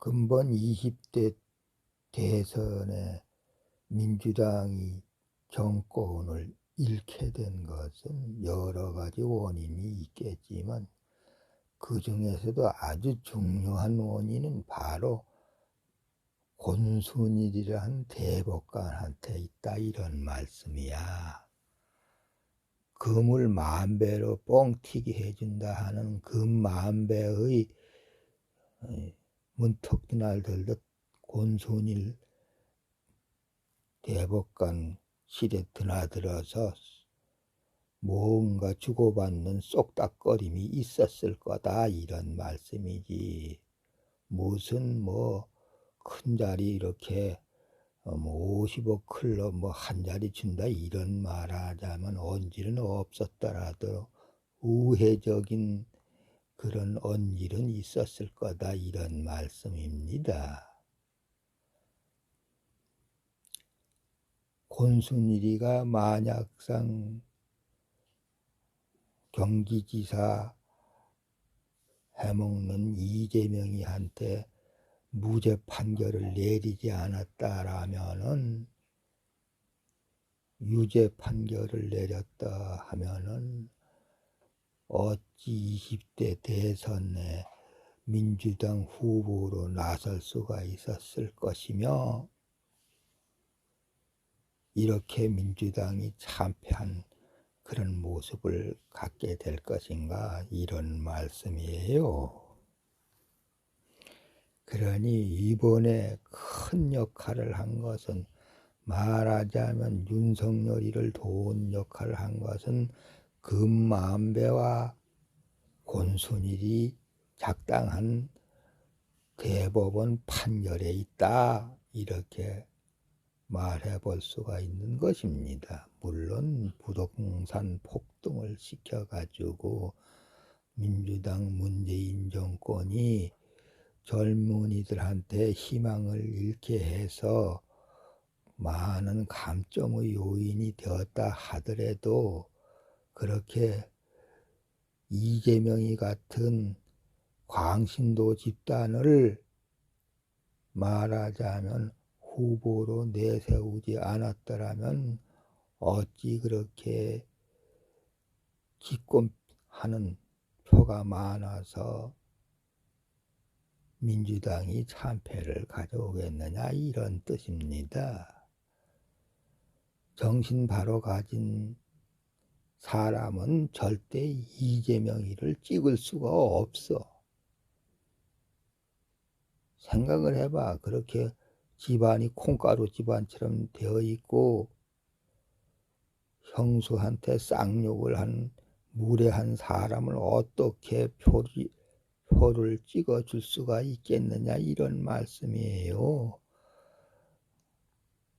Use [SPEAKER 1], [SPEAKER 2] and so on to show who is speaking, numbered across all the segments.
[SPEAKER 1] 근본 20대 대선에 민주당이 정권을 잃게 된 것은 여러 가지 원인이 있겠지만 그 중에서도 아주 중요한 원인은 바로 권순일이라는 대법관한테 있다, 이런 말씀이야. 금을 만배로 뻥튀기 해준다 하는 금만배의 문턱날 들듯 권순일 대법관 실에 드나들어서 뭔가 주고받는 쏙닥거림이 있었을 거다, 이런 말씀이지. 무슨 큰 자리 이렇게 50억 클럽 한 자리 준다 이런 말하자면 언질은 없었더라도 우회적인 그런 언질은 있었을 거다, 이런 말씀입니다. 권순일이가 만약상 경기지사 해먹는 이재명이한테 무죄 판결을 내리지 않았다라면은, 유죄 판결을 내렸다 하면은 어찌 20대 대선에 민주당 후보로 나설 수가 있었을 것이며, 이렇게 민주당이 참패한 그런 모습을 갖게 될 것인가, 이런 말씀이에요. 그러니 이번에 큰 역할을 한 것은, 말하자면 윤석열이를 도운 역할을 한 것은 금만배와 권순일이 작당한 대법원 판결에 있다, 이렇게 말해 볼 수가 있는 것입니다. 물론 부동산 폭등을 시켜가지고 민주당 문재인 정권이 젊은이들한테 희망을 잃게 해서 많은 감점의 요인이 되었다 하더라도, 그렇게 이재명이 같은 광신도 집단을 말하자면 후보로 내세우지 않았더라면 어찌 그렇게 기권하는 표가 많아서 민주당이 참패를 가져오겠느냐, 이런 뜻입니다. 정신 바로 가진 사람은 절대 이재명이를 찍을 수가 없어. 생각을 해봐. 그렇게 집안이 콩가루 집안처럼 되어 있고 형수한테 쌍욕을 한 무례한 사람을 어떻게 표를 찍어줄 수가 있겠느냐, 이런 말씀이에요.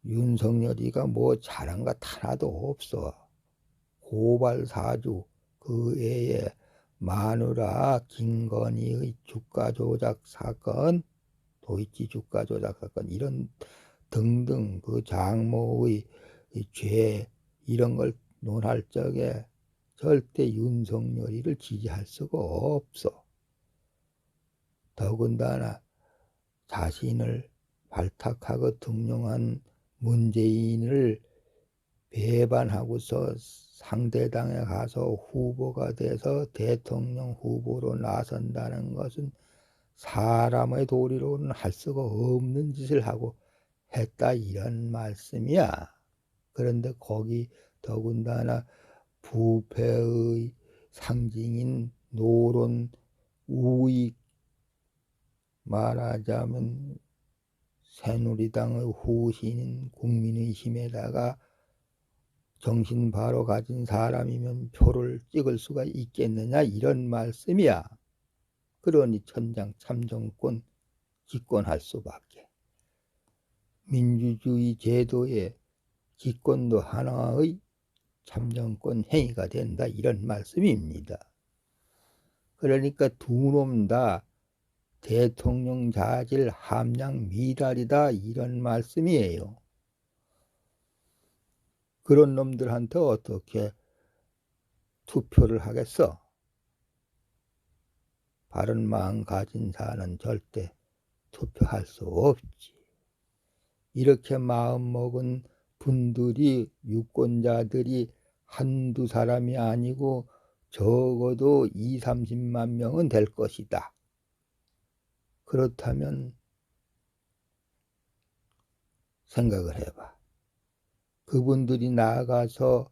[SPEAKER 1] 윤석열이가 잘한 것 하나도 없어. 고발사주, 그 외에 마누라 김건희의 주가 조작 사건, 도이치 주가 조작 사건, 이런 등등 그 장모의 죄, 이런 걸 논할 적에 절대 윤석열이를 지지할 수가 없어. 더군다나 자신을 발탁하고 등용한 문재인을 배반하고서 상대당에 가서 후보가 돼서 대통령 후보로 나선다는 것은 사람의 도리로는 할 수가 없는 짓을 하고 했다, 이런 말씀이야. 그런데 거기 더군다나 부패의 상징인 노론 우익, 말하자면 새누리당의 후신인 국민의힘에다가 정신 바로 가진 사람이면 표를 찍을 수가 있겠느냐, 이런 말씀이야. 그러니 천장 참정권 집권할 수밖에. 민주주의 제도의 집권도 하나의 참정권 행위가 된다, 이런 말씀입니다. 그러니까 두 놈 다 대통령 자질 함량 미달이다, 이런 말씀이에요. 그런 놈들한테 어떻게 투표를 하겠어? 바른 마음 가진 자는 절대 투표할 수 없지. 이렇게 마음먹은 분들이, 유권자들이 한두 사람이 아니고 적어도 20, 30만 명은 될 것이다. 그렇다면 생각을 해봐. 그분들이 나가서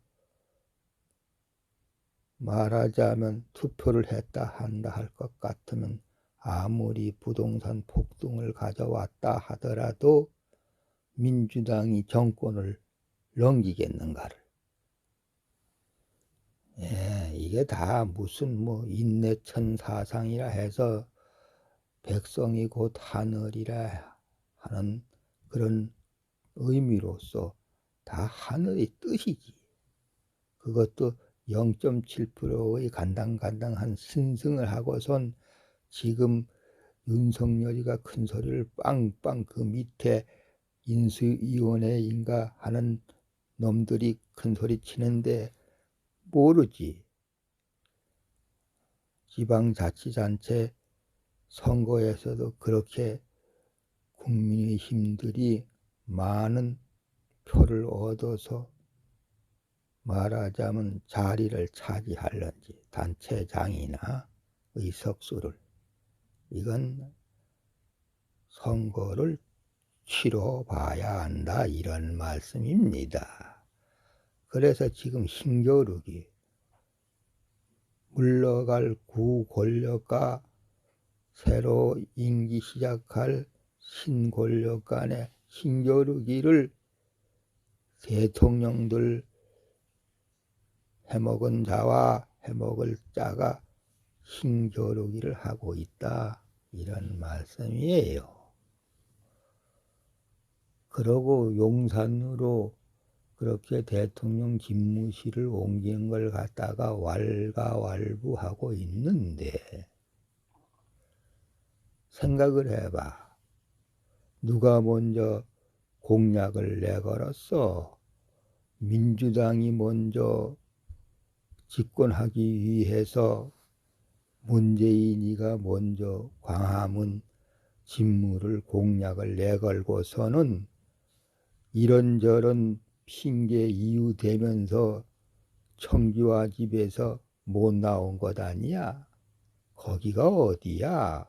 [SPEAKER 1] 말하자면 투표를 했다 한다 할 것 같으면 아무리 부동산 폭등을 가져왔다 하더라도 민주당이 정권을 넘기겠는가를. 이게 다 무슨 뭐 인내천 사상이라 해서 백성이 곧 하늘이라 하는 그런 의미로서 다 하늘의 뜻이지. 그것도 0.7%의 간당간당한 신승을 하고선 지금 윤석열이가 큰 소리를 빵빵 그 밑에 인수위원회인가 하는 놈들이 큰 소리 치는데 모르지. 지방자치단체 선거에서도 그렇게 국민의힘들이 많은 표를 얻어서 말하자면 자리를 차지하려는지 단체장이나 의석수를, 이건 선거를 치러봐야 한다 이런 말씀입니다. 그래서 지금 힘겨루기 물러갈 구권력과 새로 임기 시작할 신권력 간의 힘겨루기를 대통령들 해먹은 자와 해먹을 자가 힘겨루기를 하고 있다 이런 말씀이에요. 그러고 용산으로 그렇게 대통령 집무실을 옮긴 걸 갖다가 왈가왈부하고 있는데 생각을 해봐. 누가 먼저 공약을 내걸었어? 민주당이 먼저 집권하기 위해서 문재인이가 먼저 광화문 집무를 공약을 내걸고서는 이런저런 핑계 이유 대면서 청기화 집에서 못 나온 것 아니야? 거기가 어디야?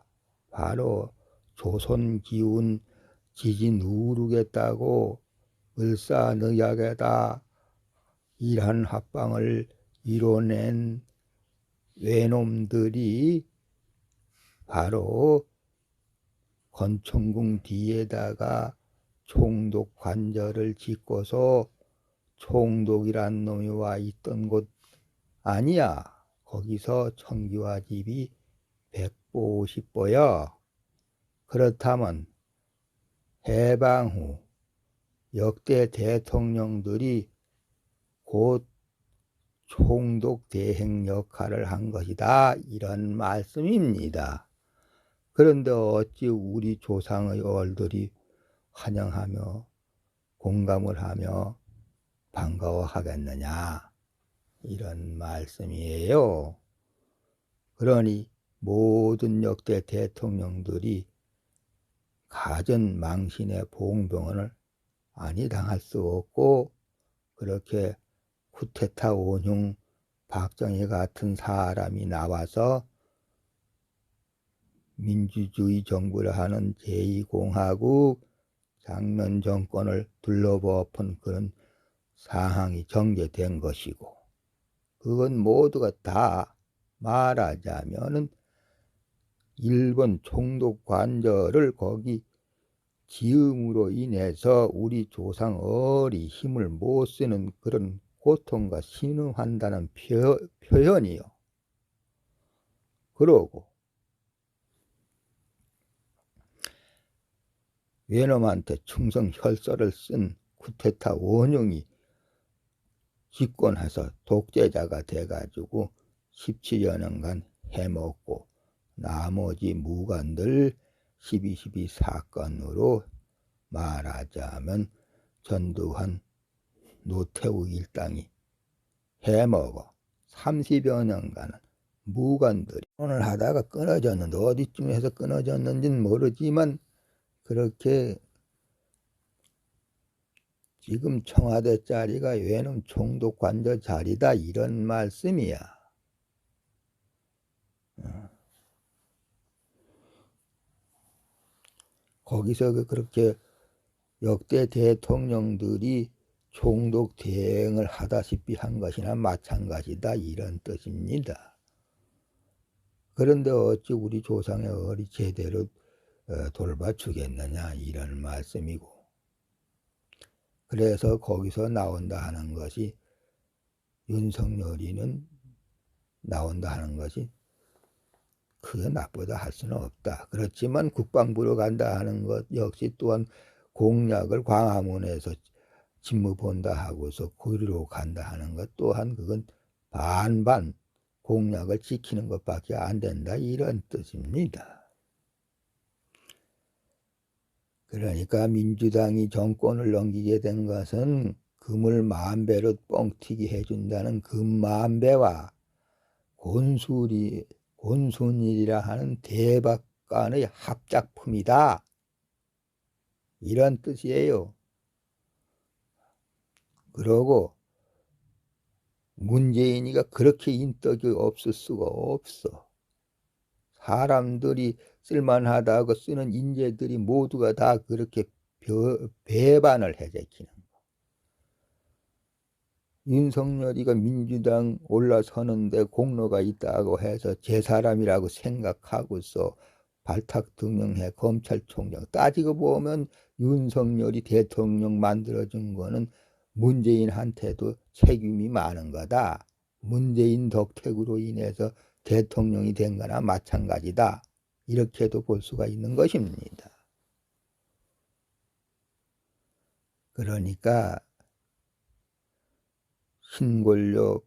[SPEAKER 1] 바로 조선기운 지진 우르겠다고 을사늑약에다 일한 합방을 이뤄낸 외놈들이 바로 건천궁 뒤에다가 총독 관절을 짓고서 총독이란 놈이 와 있던 곳 아니야. 거기서 청기화 집이 150보야. 그렇다면 해방 후 역대 대통령들이 곧 총독 대행 역할을 한 것이다 이런 말씀입니다. 그런데 어찌 우리 조상의 얼들이 환영하며 공감을 하며 반가워하겠느냐 이런 말씀이에요. 그러니 모든 역대 대통령들이 가전 망신의 봉변을 아니 당할 수 없고 그렇게 쿠데타 원흉 박정희 같은 사람이 나와서 민주주의 정부를 하는 제2공화국 장면 정권을 둘러엎은 그런 상황이 전개된 것이고 그건 모두가 다 말하자면은 일본 총독 관절을 거기 지음으로 인해서 우리 조상 어리 힘을 못 쓰는 그런 고통과 신음한다는 표현이요. 그러고 외놈한테 충성 혈서를 쓴 쿠데타 원흉이 집권해서 독재자가 돼가지고 17여 년간 해먹고 나머지 무관들 12.12 사건으로 말하자면 전두환 노태우 일당이 해먹어 30여 년간은 무관들이 오늘 하다가 끊어졌는데 어디쯤에서 끊어졌는지는 모르지만 그렇게 지금 청와대 자리가 외놈 총독 관저 자리다 이런 말씀이야. 거기서 그렇게 역대 대통령들이 총독 대행을 하다시피 한 것이나 마찬가지다 이런 뜻입니다. 그런데 어찌 우리 조상의 어리 제대로 돌봐주겠느냐 이런 말씀이고, 그래서 거기서 나온다 하는 것이 윤석열이는 나온다 하는 것이 크게 나쁘다 할 수는 없다. 그렇지만 국방부로 간다 하는 것 역시 또한 공약을 광화문에서 직무 본다 하고서 거기로 간다 하는 것 또한 그건 반반 공약을 지키는 것밖에 안 된다 이런 뜻입니다. 그러니까 민주당이 정권을 넘기게 된 것은 금을 만배로 뻥튀기 해준다는 금만배와 곤순일이라 하는 대박간의 합작품이다 이런 뜻이에요. 그러고 문재인이가 그렇게 인덕이 없을 수가 없어. 사람들이 쓸만하다고 쓰는 인재들이 모두가 다 그렇게 배반을 해제키는 거. 윤석열이가 민주당 올라서는데 공로가 있다고 해서 제 사람이라고 생각하고서 발탁 등용해 검찰총장. 따지고 보면 윤석열이 대통령 만들어준 거는 문재인한테도 책임이 많은 거다. 문재인 덕택으로 인해서 대통령이 된 거나 마찬가지다. 이렇게도 볼 수가 있는 것입니다. 그러니까 신권력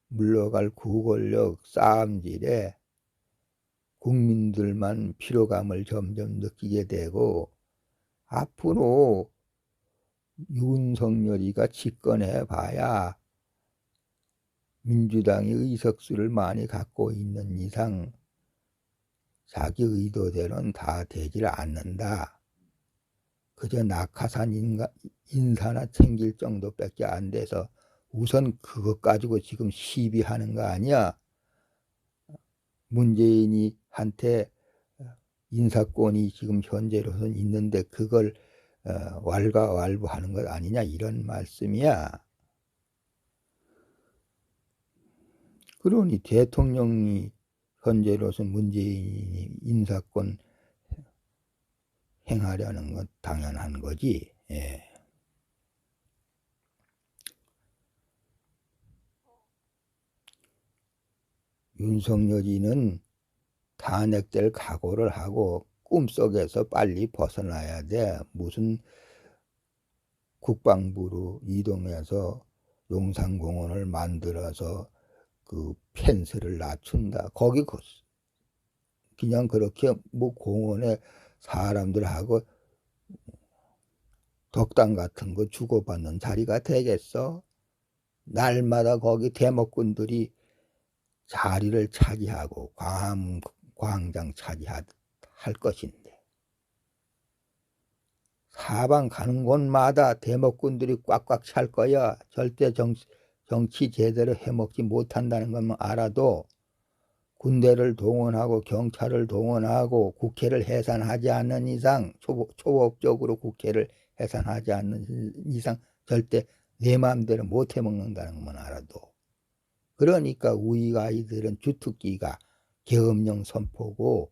[SPEAKER 1] 물러갈 구권력 싸움질에 국민들만 피로감을 점점 느끼게 되고, 앞으로 윤석열이가 집권해 봐야 민주당이 의석수를 많이 갖고 있는 이상 자기 의도대로는 다 되질 않는다. 그저 낙하산 인사나 챙길 정도밖에 안 돼서 우선 그것 가지고 지금 시비하는 거 아니야. 문재인이 한테 인사권이 지금 현재로서는 있는데 그걸 왈가왈부하는 것 아니냐 이런 말씀이야. 그러니 대통령이 현재로서 문재인이 인사권 행하려는 건 당연한 거지. 예. 윤석열이는 탄핵될 각오를 하고 꿈속에서 빨리 벗어나야 돼. 무슨 국방부로 이동해서 용산공원을 만들어서 그 펜스를 낮춘다. 거기 그냥 그렇게 뭐 공원에 사람들하고 덕담 같은 거 주고받는 자리가 되겠어? 날마다 거기 대목꾼들이 자리를 차지하고 광장 차지할 것인데, 사방 가는 곳마다 대목꾼들이 꽉꽉 찰 거야. 절대 정치 제대로 해먹지 못한다는 것만 알아도 군대를 동원하고 경찰을 동원하고 국회를 해산하지 않는 이상, 초법적으로 국회를 해산하지 않는 이상 절대 내 마음대로 못 해먹는다는 것만 알아도. 그러니까 우리 아이들은 주특기가 계엄령 선포고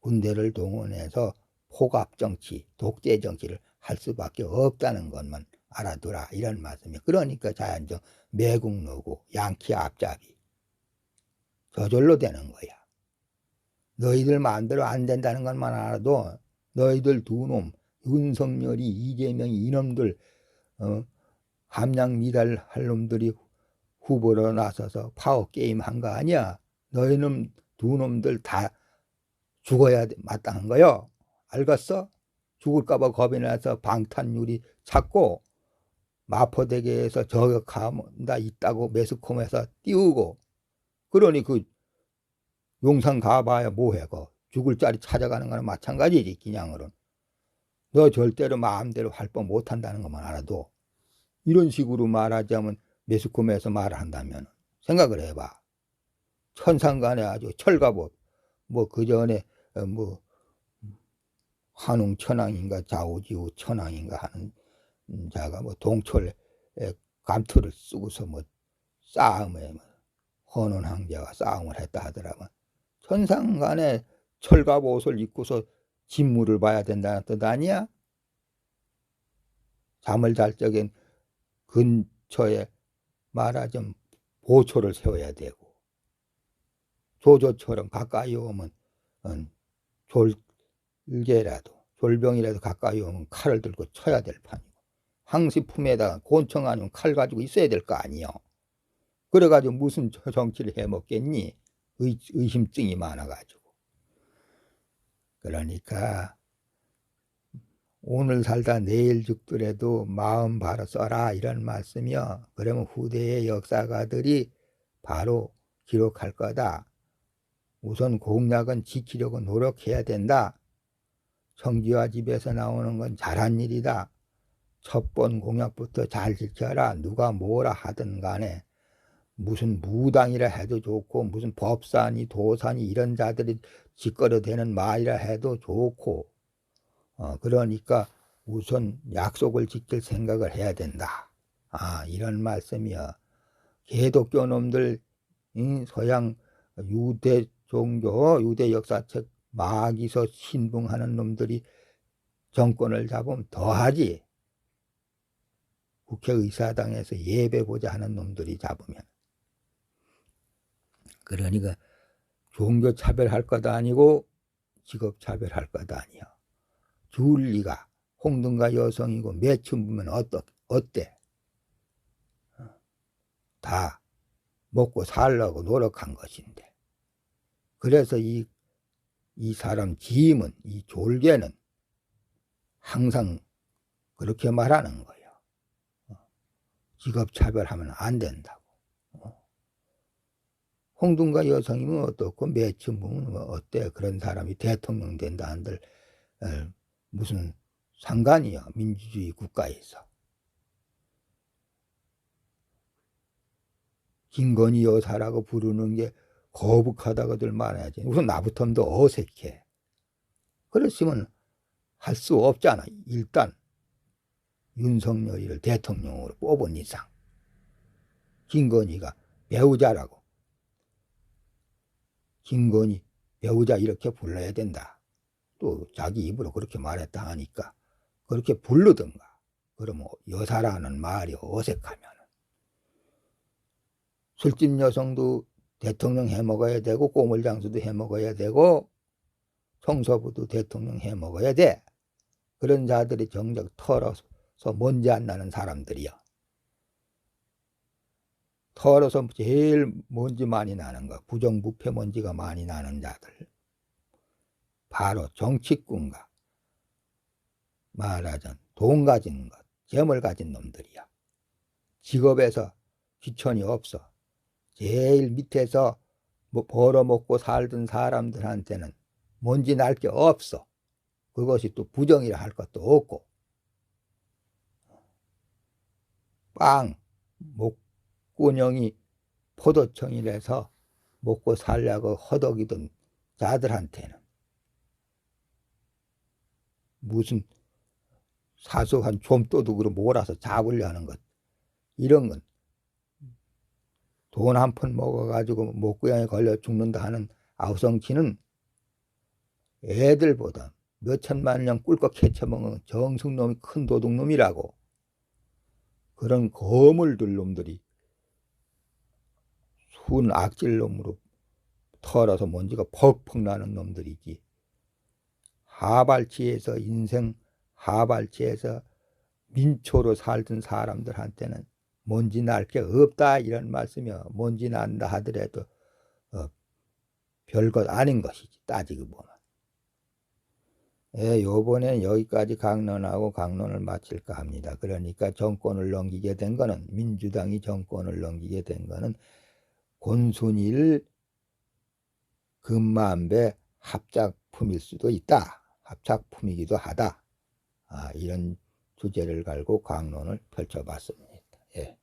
[SPEAKER 1] 군대를 동원해서 포갑정치, 독재정치를 할 수밖에 없다는 것만 알아두라 이런 말씀이에요. 그러니까 자연적 매국노고 양키 앞잡이 저절로 되는 거야. 너희들 마음대로 안 된다는 것만 알아도 너희들 두 놈, 윤석열이, 이재명이 이놈들 함량 미달할 놈들이 후보로 나서서 파워게임 한 거 아니야. 너희는 두 놈들 다 죽어야 마땅한 거요. 알겠어? 죽을까봐 겁이 나서 방탄유리 찾고 마포대교에서 저격하다 있다고 매스컴에서 띄우고, 그러니 그 용산 가봐야 뭐해. 죽을 자리 찾아가는 거나 마찬가지지. 그냥으로는 너 절대로 마음대로 활법 못한다는 것만 알아도, 이런 식으로 말하자면 매스컴에서 말을 한다면 생각을 해봐. 천상간에 아주 철갑옷, 뭐 그전에 뭐 한웅천왕인가 좌우지우 천왕인가 하는 자가 뭐 동철에 감투를 쓰고서 뭐 싸움에 헌원 황제와 싸움을 했다 하더라면, 천상간에 철갑옷을 입고서 진무를 봐야 된다는 뜻 아니야? 잠을 잘 적엔 근처에 말하자면 보초를 세워야 되고, 조조처럼 가까이 오면 졸병이라도 가까이 오면 칼을 들고 쳐야 될 판이고, 항시 품에다가 곤청 아니면 칼 가지고 있어야 될 거 아니요. 그래가지고 무슨 정치를 해먹겠니? 의심증이 많아가지고. 그러니까 오늘 살다 내일 죽더라도 마음 바로 써라, 이런 말씀이요. 그러면 후대의 역사가들이 바로 기록할 거다. 우선 공약은 지키려고 노력해야 된다. 청지와 집에서 나오는 건 잘한 일이다. 첫 번 공약부터 잘 지켜라. 누가 뭐라 하든 간에, 무슨 무당이라 해도 좋고 무슨 법산이 도산이 이런 자들이 짓거려대는 말이라 해도 좋고, 그러니까 우선 약속을 지킬 생각을 해야 된다. 이런 말씀이야. 개독교 놈들, 서양 유대 종교, 유대 역사책 마기서 신봉하는 놈들이 정권을 잡으면 더하지. 국회의사당에서 예배 보자 하는 놈들이 잡으면. 그러니까 종교 차별할 것도 아니고 직업 차별할 것도 아니야. 줄리가 홍등가 여성이고 매춘 보면 어때? 다 먹고 살려고 노력한 것인데. 그래서 이 사람 지임은, 이 졸개는 항상 그렇게 말하는 거예요. 직업 차별하면 안 된다고. 홍등가 여성이면 어떻고 매춘 보면 어때? 그런 사람이 대통령 된다 한들 무슨 상관이야, 민주주의 국가에서. 김건희 여사라고 부르는 게 거북하다고들 말해야지. 우선 나부터도 어색해. 그랬으면 할 수 없잖아. 일단 윤석열이를 대통령으로 뽑은 이상 김건희가 배우자라고, 김건희 배우자 이렇게 불러야 된다. 또 자기 입으로 그렇게 말했다 하니까 그렇게 부르든가. 그러면 여사라는 말이 어색하면, 술집 여성도 대통령 해먹어야 되고 꼬물장수도 해먹어야 되고 청소부도 대통령 해먹어야 돼. 그런 자들이 정작 털어서 먼지 안 나는 사람들이야. 털어서 제일 먼지 많이 나는 거, 부정부패 먼지가 많이 나는 자들, 바로 정치꾼과 말하자면 돈 가진 것, 재물 가진 놈들이야. 직업에서 귀천이 없어. 제일 밑에서 뭐 벌어먹고 살던 사람들한테는 먼지 날 게 없어. 그것이 또 부정이라 할 것도 없고, 목구녕이 포도청이라서 먹고 살려고 허덕이던 자들한테는 무슨 사소한 좀도둑으로 몰아서 잡으려 하는 것, 이런 건 돈 한 푼 먹어가지고 목구멍에 걸려 죽는다 하는 아우성치는 애들보다 몇 천만 년 꿀꺽 해쳐먹은 정승놈이 큰 도둑놈이라고. 그런 거물들 놈들이 순 악질놈으로 털어서 먼지가 퍽퍽 나는 놈들이지. 하발치에서 인생 하발치에서 민초로 살던 사람들한테는 먼지 날 게 없다, 이런 말씀이요. 먼지 난다 하더라도 별것 아닌 것이지, 따지고 보면. 요번엔 여기까지 강론하고 강론을 마칠까 합니다. 그러니까 정권을 넘기게 된 거는, 민주당이 정권을 넘기게 된 거는 권순일 금만배 합작품일 수도 있다. 합작품이기도 하다. 이런 주제를 갈고 강론을 펼쳐봤습니다. 예.